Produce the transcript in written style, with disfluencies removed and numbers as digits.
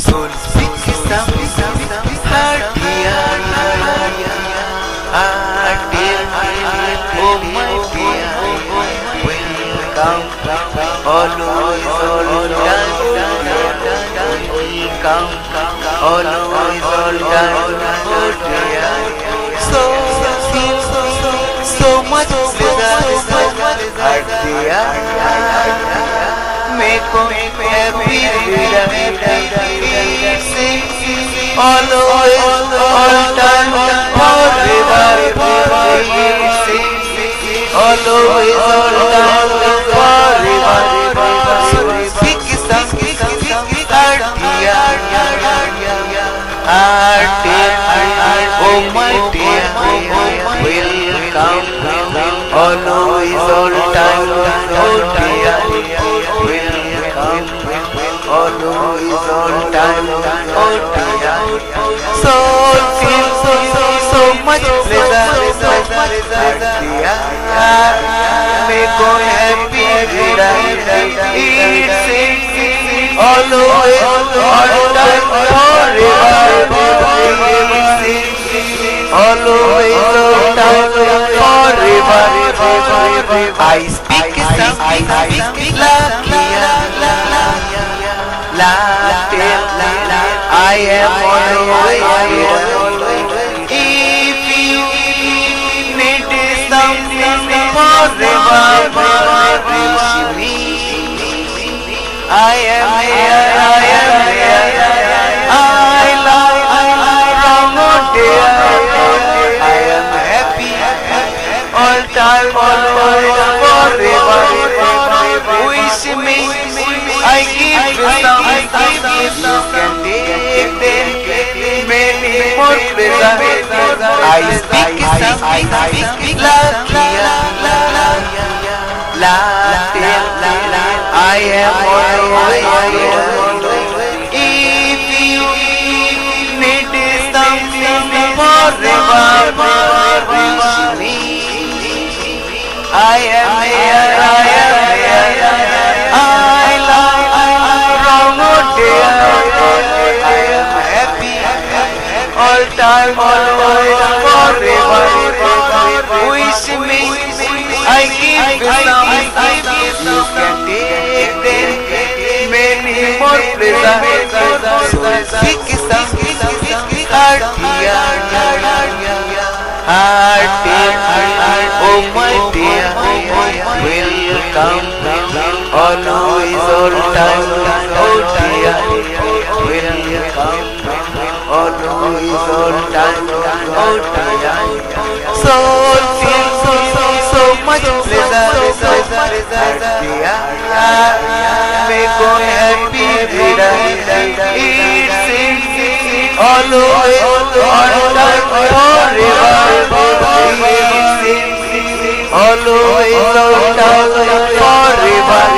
soul speak some heart dear, heart dear, oh my dear, welcome, always all time, welcome, always all time, oh dear, so feel so much pleasure, heart dear, make happy always, all time, forever, always, all time, forever. So speak some heart, oh my dear, welcome, always, all time, oh dear, welcome, always, all time, oh dear. So feel so much pleasure, dear. Make go happy, it's always, all time, forever. Always, all time, forever. I speak something, I am always if you need something forever, wish me. I am here, I love dear, I am happy all time, always, forever. Wish me, I give you something, you can take them, many more pleasure. I speak something, I am always if you need something forever, wish me. I am here, I love dear, I am happy all time, always, forever. Wish me, I give you something, you can take them, many more pleasure. So speak something, heart dear, oh my dear, welcome, always, all time, oh dear, welcome, always, all time, oh dear. So feel so much pleasure, dear. Make go happy, it's always, all time, forever. Always, all time, forever.